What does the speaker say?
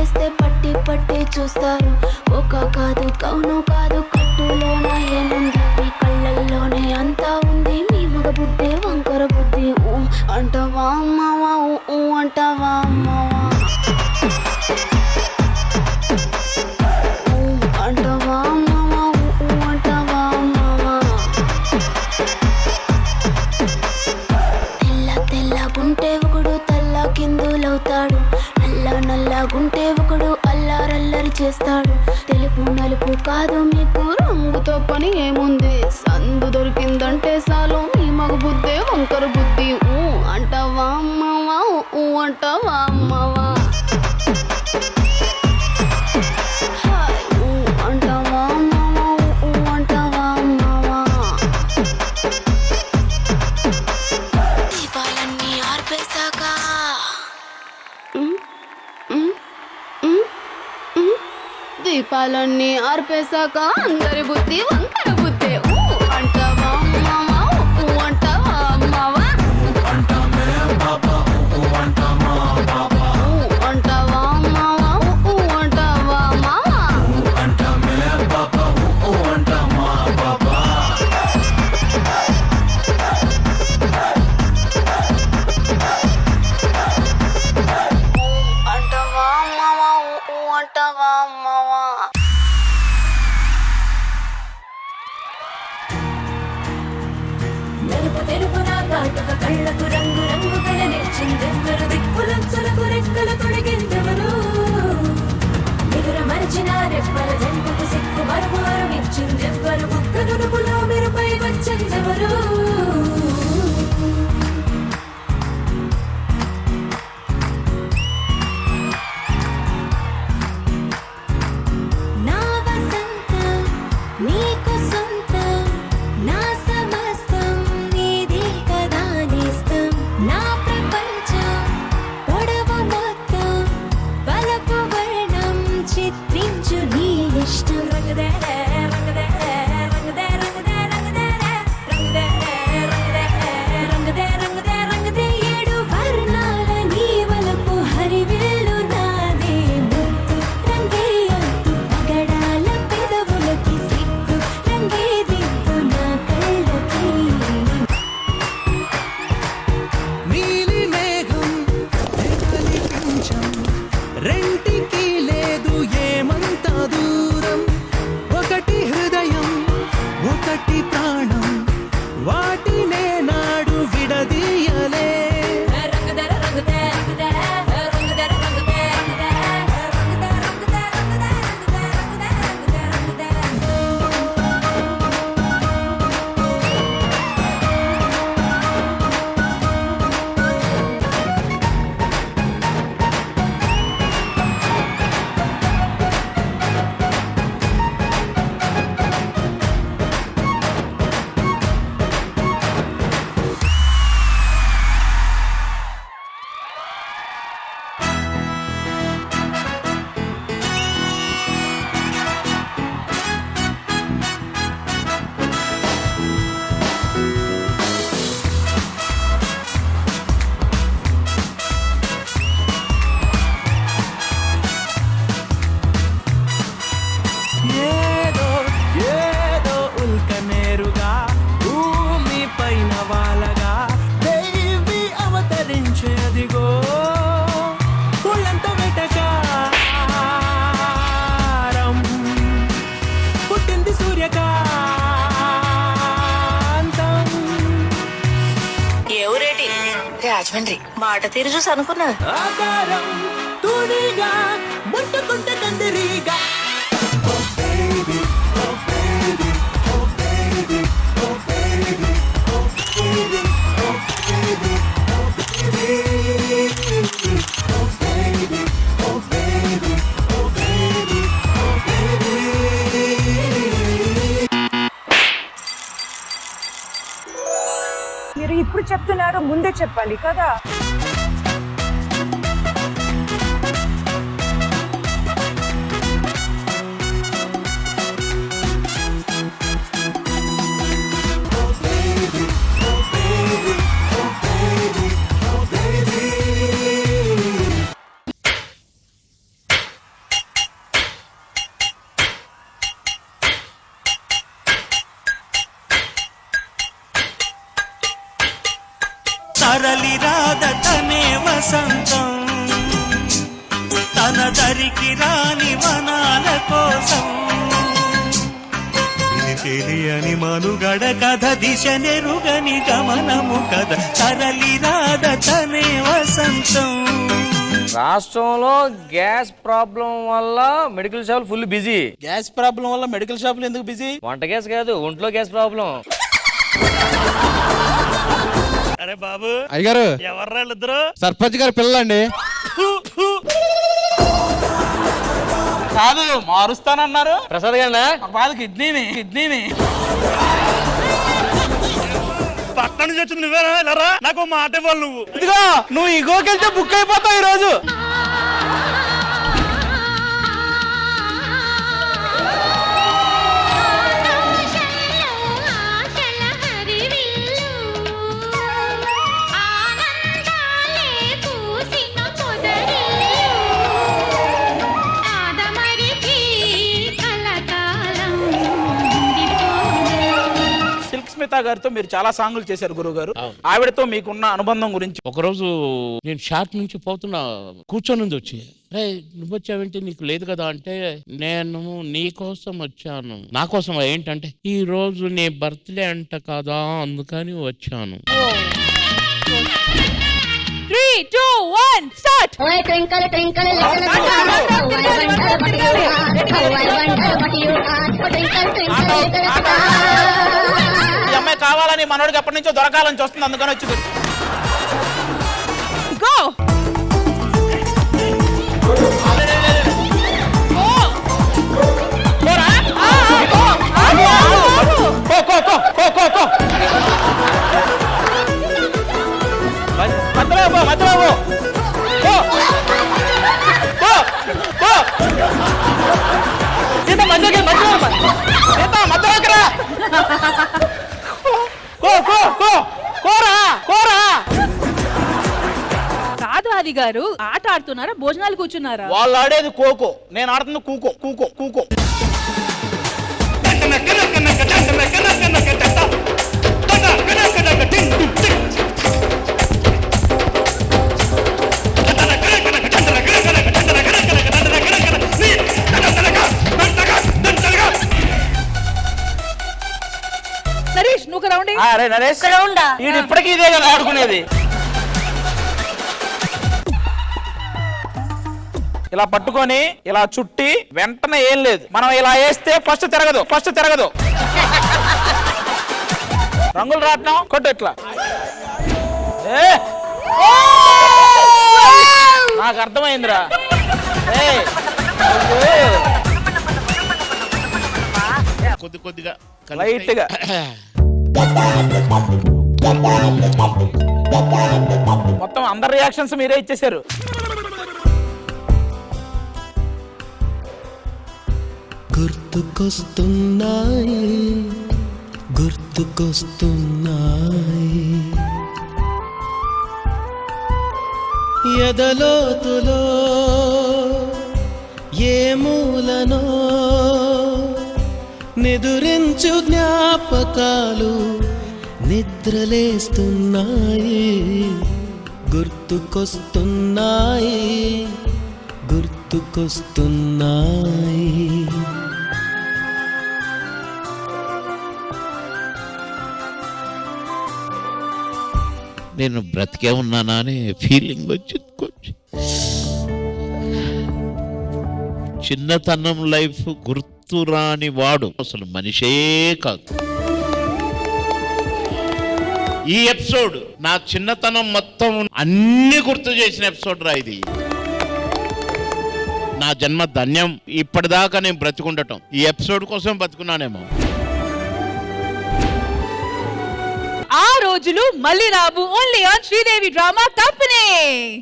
చేస్తే పట్టి పట్టి చూస్తారు. ఒక కాదు కౌను కాదు కట్టులోన ఏముంది, మీ కళ్ళల్లోనే అంతా ఉంది. మీ మగ బుద్ధి వంకర బుద్ధి. ఊ అంటావా అమ్మావా, ఊ అంటావా అమ్మావా, ఊ అంటావా అమ్మావా, ఊ అంటావా అమ్మావా. తెల్ల తెల్లగుంటే ఒకడు తల్ల కిందులవుతాడు, నల్ల నల్లగుంటే ఒకడు అల్లారల్లరి చేస్తాడు. తెలుపు నలుపు కాదు మీకు రంగుతో పని ఏముంది, సందు దొరికిందంటే చాలు మీ మగ బుద్ధే వంకర బుద్ధి. ఊ అంటావా అమ్మావా, ఊ అంటావా అమ్మావా, ఊ అంటావా అమ్మావా, ఊ అంటావా అమ్మావా. దీపాలన్నీ ఆర్పేశాక దీపాలన్నీ ఆర్పేశాక అందరి బుద్ధి వంకర బుద్ధి. ఊ అంటావా అమ్మావా, ఊ అంటావా అమ్మావా, ఊ అంటావా అమ్మావా, ఊ అంటావా అమ్మావా. అంటావా అమ్మావా, ఊ అంటావా అమ్మావా. నలుపు తెలుపున కాటుక కళ్ళకు రంగు రంగు కలనిచ్చిందెవ్వరు, దిక్కులంచులకు రెక్కలు తొడిగిందెవరు, నిదుర మరిచిన రెప్పల జంటకు సిక్కు మరుపు మరుమిచ్చిందెవ్వరు, బుక్క నునుపులో మెరుపై వచ్చిందెవరు. నా వసంతం నీకు సొంతం, నా సమస్తం నీది కదా నేస్తం, నా ప్రపంచం పొడవు మొత్తం వలపు వర్ణం చిత్రించు నీ ఇష్టం. రంగదే రంగదే రంగదే రంగదే రంగదే రంగదే రంగదే రంగదే రంగదే ఏడు వర్ణాల నీ వలపు హరివిల్లు నాదే ముత్తు రంగే అంతు పగడాల పెదవులకి సిగ్గు రంగే దిద్దు నా కళ్ళకి. నీలి మేఘం ఎగలి పింఛం రెంటికి లేదు ఏమంత దూరం, ఒకటి హృదయం ఒకటి ప్రాణం వాటినే నాడు విడదీయలే. రంగదే రంగదే రంగదే రంగదే రంగదే రంగదే రంగదే రంగదే రంగదే రంగదే ఏదో ఏదో ఉల్కనేరుగా భూమి పైన వాలగా దేవి అవతరించేదిగో ఒళ్ళంత వెటకారం పుట్టింది సూర్యకాంతం. ఎవరేటి రాజమండ్రి మాట తీరు చూసి అనుకున్నా. ఆకారం తూనిగా ముట్టుకుంటే కందిరీగా. మీరు ఇప్పుడు చెప్తున్నారు, ముందే చెప్పాలి కదా. తరలి రాదతనే వసంతం తన దరికి రాని వనాల కోసం ఇది తెలియని మనుగడ కథ దిశ నెరుగని గమనము కథ తరలి రాదతనే వసంతం. రాష్ట్రంలో గ్యాస్ ప్రాబ్లం వల్ల మెడికల్ షాపులు ఫుల్ బిజీ. గ్యాస్ ప్రాబ్లం వల్ల మెడికల్ షాపులు ఎందుకు బిజీ? వంట గ్యాస్ కాదు, ఒంట్లో గ్యాస్ ప్రాబ్లం. అరే బాబు అయ్యగారు, ఎవర్రా ఇద్దరు? సర్పంచ్ గారి పిల్లలండి. కాదు, మారుస్తానన్నారు. ప్రసాద్ గారినా? బాధ కిడ్నీని పక్కన నుంచి వచ్చింది నువ్వేనా? వెళ్ళరా, నాకు మాట ఇవ్వాలి నువ్వు. ఇదిగో నువ్వు ఇగోకెళ్తే బుక్ అయిపోతావు ఈ రోజు. స్మితా గారితో మీరు చాలా సాంగులు చేశారు గురువు గారు. ఆవిడతో మీకున్న అనుబంధం గురించి. ఒకరోజు నేను షాప్ నుంచి పోతున్నా, కూర్చొని వచ్చి, రే నువ్వు వచ్చావేంటి, నీకు లేదు కదా అంటే, నేను నీ కోసం వచ్చాను. నా కోసం ఏంటంటే, ఈ రోజు నీ బర్త్డే అంట కదా అందుకని వచ్చాను. 3, 2, 1 స్టార్ట్. ఈ అమ్మాయి కావాలని మనోడికి ఎప్పటి నుంచో దొరకాలని చూస్తుంది, అందుకని వచ్చింది. గో. కాదు ఆది గారు, ఆట ఆడుతున్నారా భోజనాలు కూర్చున్నారా? వాళ్ళు ఆడేది కోకో, నేను ఆడుతుంది కూకో కూకో కూకో. నరేష్ నువ్వు రౌండ్. అరే నరేష్, వీడు ఇప్పటికీ ఇదే కదా ఆడుకునేది. ఇలా పట్టుకొని ఇలా చుట్టి వెంటనే ఏం లేదు, మనం ఇలా వేస్తే ఫస్ట్ తిరగదు. రంగులు రాట్నం కొట్టు ఇట్లా. నాకు అర్థమైందిరా. కొద్దిగా లైట్ గా మొత్తం అందరి రియాక్షన్స్ మీరే ఇచ్చేసారు. గుర్తుకొస్తున్నాయి ఎదలోతులో ఏ మూలనో నిదురించు జ్ఞాపకాలు నిద్రలేస్తున్నాయి. గుర్తుకొస్తున్నాయి. నేను బ్రతికే ఉన్నానా అనే ఫీలింగ్ వచ్చింది కొంచెం. చిన్నతనం లైఫ్ గుర్తురాని వాడు అసలు మనిషే కాదు. ఈ ఎపిసోడ్ నా చిన్నతనం మొత్తం అన్ని గుర్తు చేసిన ఎపిసోడ్ రా ఇది. నా జన్మ ధన్యం. ఇప్పటిదాకా నేను బ్రతికుండటం ఈ ఎపిసోడ్ కోసం బతుకున్నానేమో. ఆ రోజులు మళ్ళీ రావు. Only on Sridevi drama company.